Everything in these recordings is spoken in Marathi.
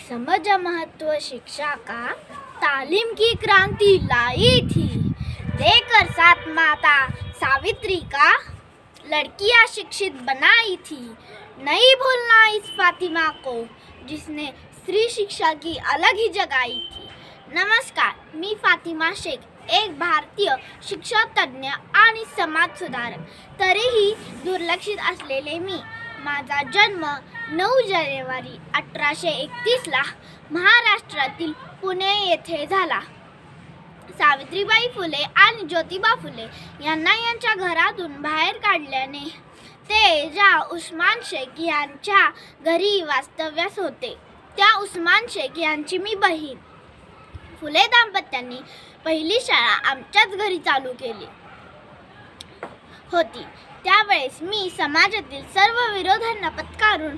समझा महत्व शिक्षा का, तालीम की क्रांति लाई थी। देकर साथ माता सावित्री का, लड़कियां शिक्षित बनाई थी। नहीं भूलना इस फातिमा को, जिसने स्त्री शिक्षा की अलग ही जगाई थी। नमस्कार, मी फातिमा शेख, एक भारतीय शिक्षा तज्ञ आणि समाज सुधारक। तरीही दुर्लक्षित असलेले मी, माझा जन्म 9 जानेवारी 1831 ला महाराष्ट्रातील पुणे येथे झाला। सावित्रीबाई फुले आणि ज्योतिबा फुले यांना यांच्या घरातून बाहेर काढल्याने ते ज्या उस्मान शेख यांच्या घरी वास्तव्यास होते, त्या उस्मान शेख यांची मी बहीण। फुले दाम्पत्यांनी पहिली शाळा आमच्याच घरी चालू केली होती। त्यावेळेस मी समाजातील सर्व विरोधांना पत्करून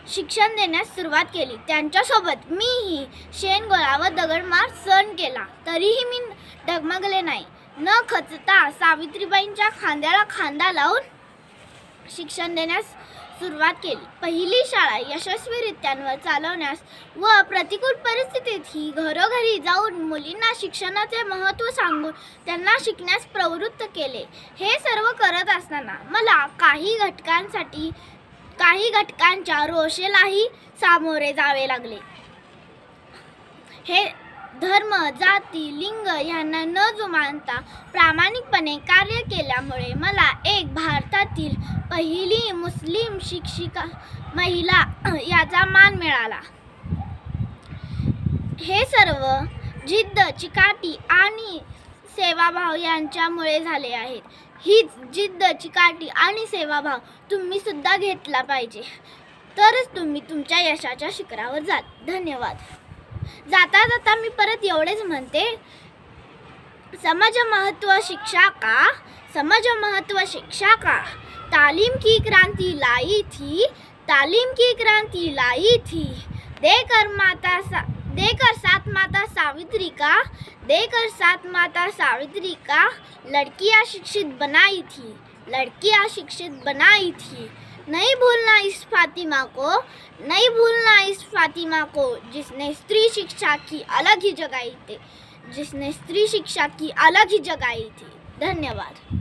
शिक्षण देण्यास सुरुवात केली। त्यांच्यासोबत मीही शेणगोळा व दगडमार सहन केला, तरीही मी डगमगले नाही। न खचता सावित्रीबाईंच्या खांद्याला खांदा लावून शिक्षण देण्यास सुरुवात केली। पहिली शाळा यशस्वीरित्या चालवण्यास व प्रतिकूल परिस्थितीतही घरोघरी जाऊन मुलींना शिक्षणाचे महत्त्व सांगून त्यांना शिकण्यास प्रवृत्त केले। हे सर्व करत असताना मला काही घटकांच्या रोषेलाही सामोरे जावे लागले। हे धर्म, जाती, लिंग यांना न जुमानता प्रामाणिकपणे कार्य केल्यामुळे मला एक भारतातील पहिली मुस्लिम शिक्षिका महिला याचा मान मिळाला। हे सर्व जिद्द, चिकाटी आणि सेवाभाव यांच्यामुळे झाले आहेत। हीच जिद्द, चिकाटी आणि सेवाभाव तुम्ही सुद्धा घेतला पाहिजे, तरच तुम्ही तुमच्या यशाच्या शिखरावर जाल। धन्यवाद। जाता जाता मी परत एवढेच म्हणते, समझ महत्व शिक्षा का, समझ महत्व शिक्षा का, तालीम की क्रांति लाई थी, तालीम की क्रांति लाई थी। देकर साथ माता सावित्री का, देकर साथ माता सावित्री का, लड़कियां शिक्षित बनाई थी, लड़कियां शिक्षित बनाई थी। नहीं भूलना इस फातिमा को, नहीं भूलना इस फातिमा को, जिसने स्त्री शिक्षा की अलग ही जगाई थी, जिसने स्त्री शिक्षा की अलग ही जगाई थी। धन्यवाद।